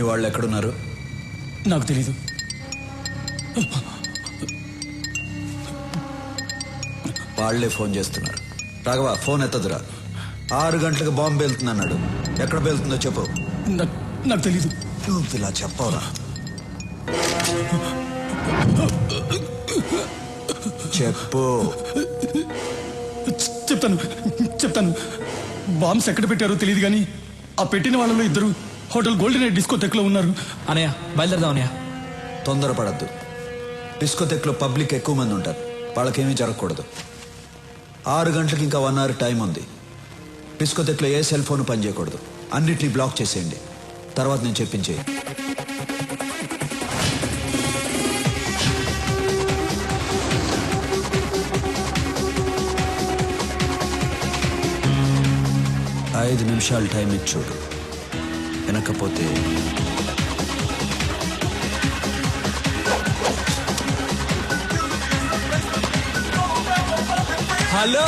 వాళ్ళు ఎక్కడున్నారు? నాకు తెలీదు. వాళ్లే ఫోన్ చేస్తున్నారు. రాఘవ ఫోన్ ఎత్తదురా. 6 గంటలకు బాంబు పేలుతుందన్నాడు. ఎక్కడ పేలుతుందో చెప్పు. నాకు తెలీదు. నువ్వు ఇలా చెప్పవరా? చెప్పు. చెప్తాను. బాంబ్స్ ఎక్కడ పెట్టారో తెలియదు కానీ ఆ పెట్టిన వాళ్ళలో 2 హోటల్ గోల్డెన్ నైట్ డిస్కోటెక్లో ఉన్నారు. అనయ్య బయలుదేరదాం అనయ్య. తొందరపడద్దు. డిస్కోటెక్లో పబ్లిక్ ఎక్కువ మంది ఉంటారు. వాళ్ళకేమీ జరగకూడదు. 6 గంటలకు ఇంకా 1 అవర్ టైం ఉంది. డిస్కోటెక్లో ఏ సెల్ ఫోన్ పనిచేయకూడదు. అన్నిటినీ బ్లాక్ చేసేయండి. తర్వాత నేను చెప్పించేయి. ఐదు నిమిషాలు టైం ఇచ్చి చూడు. వెనకపోతే హలో.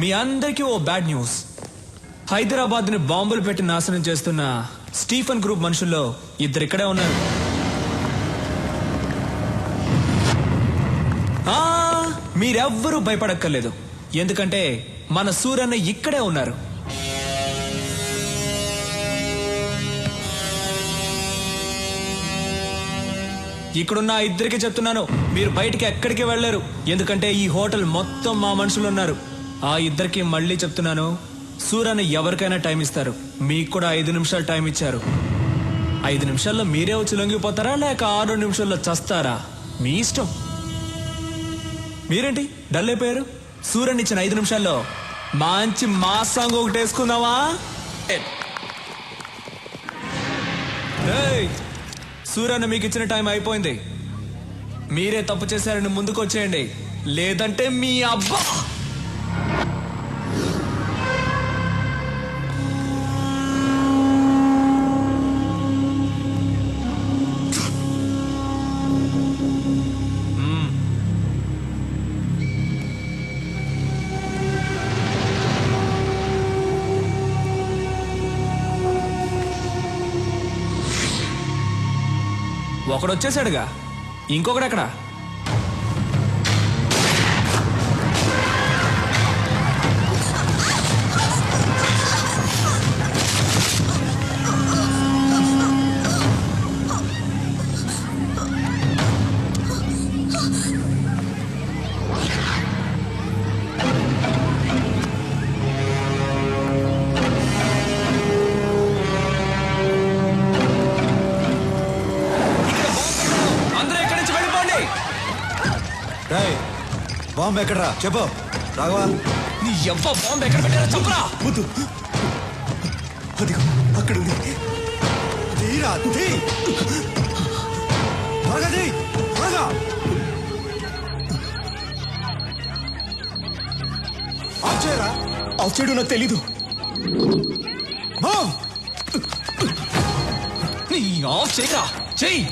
మీ అందరికీ ఓ బ్యాడ్ న్యూస్. హైదరాబాద్ ని బాంబులు పెట్టి నాశనం చేస్తున్న స్టీఫెన్ గ్రూప్ మనుషుల్లో 2 ఇక్కడే ఉన్నారు. మీరెవ్వరూ భయపడక్కర్లేదు. ఎందుకంటే మన సూరన్న ఇక్కడే ఉన్నారు. ఇక్కడున్న 2కి చెప్తున్నాను, మీరు బయటికి ఎక్కడికి వెళ్ళలేరు. ఎందుకంటే ఈ హోటల్ మొత్తం మా మనుషులు ఉన్నారు. ఆ 2కి మళ్ళీ చెప్తున్నాను, సూరన్న ఎవరికైనా టైం ఇస్తారు. మీకు కూడా 5 నిమిషాలు టైం ఇచ్చారు. 5 నిమిషాల్లో మీరే వచ్చి లొంగిపోతారా లేక 6 నిమిషాల్లో చస్తారా? మీ ఇష్టం. మీరేంటి డల్ అయిపోయారు? సూర్యన్ ఇచ్చిన 5 నిమిషాల్లో మంచి మాస్ సాంగ్ ఒకటి వేసుకుందామా? సూర్యన్న మీకు ఇచ్చిన టైం అయిపోయింది. మీరే తప్పు చేశారని ముందుకు వచ్చేయండి, లేదంటే మీ అబ్బా. ఒకడు వచ్చేసాడుగా, ఇంకొకడు ఎక్కడ? బాంబు ఎక్కడరా చెప్పు. రాఘవా, నీ ఎవ్వ బాంబు ఎక్కడ పెట్టారా చెప్పరా. వద్దు, అదిగో అక్కడ ఉంది. తీరా తీ. త్వరగా తీ, త్వరగా. ఆఫ్ చేయరా. ఆఫ్ చేయడం నాకు తెలీదు. నీ ఆఫ్ చేయరా, చెయ్యి.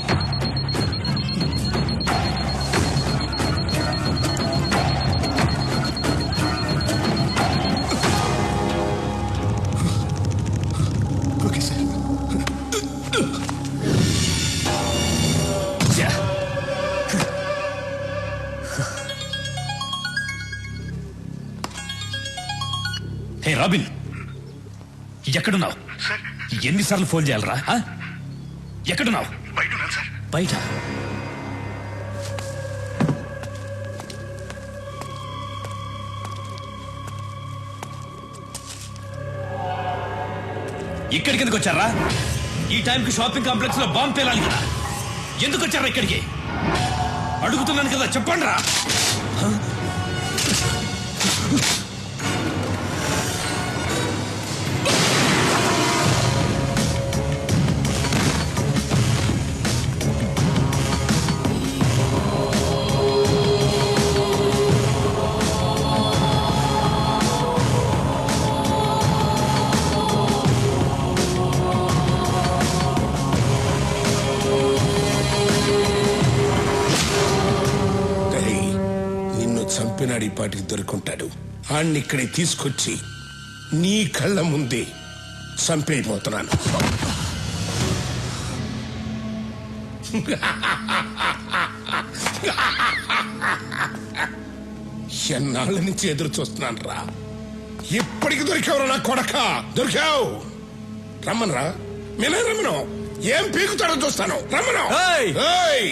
హే రాబిన్, ఎక్కడున్నావు? ఎన్నిసార్లు ఫోన్ చేయాలరా? ఎక్కడున్నావు? బయట. ఇక్కడికి ఎందుకు వచ్చారా? ఈ టైంకి షాపింగ్ కాంప్లెక్స్ లో బాంబు పేలాలి కదా. ఎందుకు వచ్చారా ఇక్కడికి? అడుగుతున్నాను కదా, చెప్పండి రా. చంపినాడు, ఈ పాటికి దొరుకుంటాడు. ఆడిని ఇక్కడికి తీసుకొచ్చి నీ కళ్ళ ముందే చంపైపోతున్నాను. ఎన్నాళ్ళ నుంచి ఎదురు చూస్తున్నాను రా. ఇప్పటికి దొరికావు నా కొడక, దొరికావు. రమ్మనరా, నేనే రమ్మను. ఏం పీకుతాడో చూస్తాను, రమ్మను. ఏయ్! ఏయ్!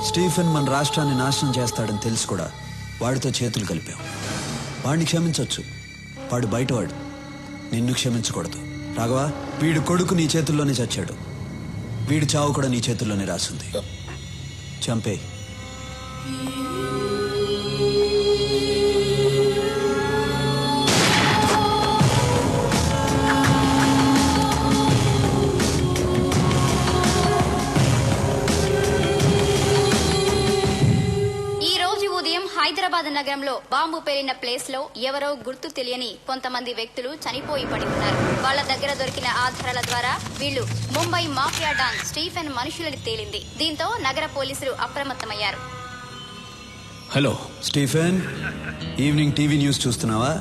స్టీఫెన్ మన రాష్ట్రాన్ని నాశనం చేస్తాడని తెలుసు కూడా వాడితో చేతులు కలిపాం. వాడిని క్షమించవచ్చు, వాడు బయటవాడు. నిన్ను క్షమించకూడదు రాఘవ. వీడి కొడుకు నీ చేతుల్లోనే చచ్చాడు, వీడి చావు కూడా నీ చేతుల్లోనే రాసింది. చంపే. హైదరాబాద్ నగరంలో బాంబు పేలిన ప్లేస్ లో ఎవరో గుర్తు తెలియని కొంతమంది వ్యక్తులు చనిపోయి పడి ఉన్నారు. వాళ్ళ దగ్గర దొరికిన ఆధారాల ద్వారా వీళ్ళు ముంబై మాఫియా డాన్ స్టీఫెన్ మనుషులని తేలింది. దీంతో నగర పోలీసులు అప్రమత్తమయ్యారు. Hello Stephen, evening TV news చూస్తున్నావా?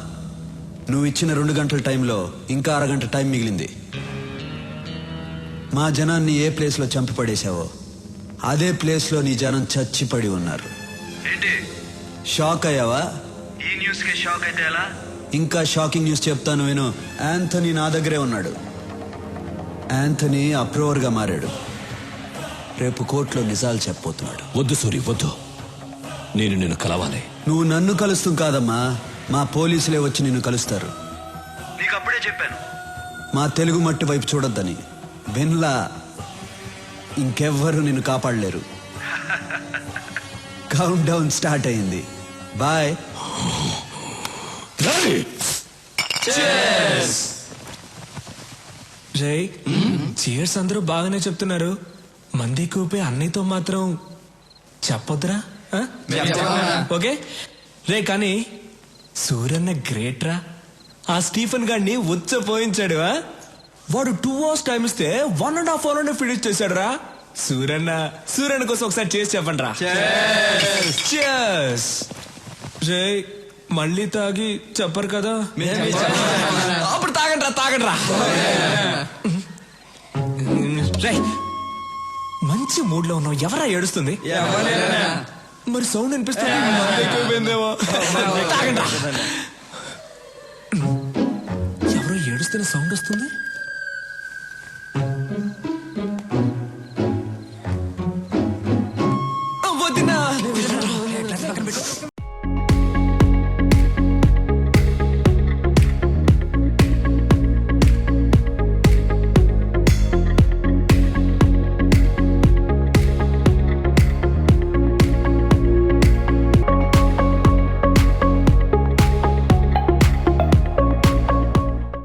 నువ్వు ఇచ్చిన 2 గంటల టైంలో ఇంకా 1 గంట టైం మిగిలింది. మా జనాన్ని ఏ ప్లేస్ లో చంపి పడేశావో అదే ప్లేస్ లో నీ జనం చచ్చిపడి ఉన్నారు. షాక్ అయ్యావా? ఈ న్యూస్ కి షాక్ అయితే ఎలా? ఇంకా షాకింగ్ న్యూస్ చెప్తాను విను. యాంథనీ నా దగ్గరే ఉన్నాడు. యాంథనీ అప్రూవర్ గా మారాడు. రేపు కోర్టులో నిజాలు చెప్పబోతున్నాడు. వద్దు సూరి, వద్దు. నేను నిన్ను కలవాలి. నువ్వు నన్ను కలుస్తాం కాదమ్మా, మా పోలీసులే వచ్చి నిన్ను కలుస్తారు. నీకు అప్పుడే చెప్పాను. మా తెలుగు మట్టి వైపు చూడొద్దని. విన్లా, ఇంకెవ్వరూ నిన్ను కాపాడలేరు. కౌంట్ డౌన్ స్టార్ట్ అయింది. బాయ్. రే, చీర్స్ అందరూ బాగానే చెప్తున్నారు. మంది కూపే అన్నయ్యతో మాత్రం చెప్పొద్దురా. ఆ? ఓకే రే, కానీ సూరన్న గ్రేట్ రా. ఆ స్టీఫెన్ గాడిని ఉచ్చపోయించాడు. వాడు 2 hours టైం ఇస్తే 1.5 hour ఫినిష్ చేశాడు రా. సూరన్న కోసం ఒకసారి చేసి చెప్పండి రా. రే, మళ్ళీ తాగి చెప్పరు కదా? అప్పుడు తాగండి రా. రే, మంచి మూడ్ లో ఉన్నావు. ఎవరా ఏడుస్తుంది? మరి సౌండ్ అనిపిస్తుంది. తాగండి రా. ఎవరో ఏడుస్తున్న సౌండ్ వస్తుంది.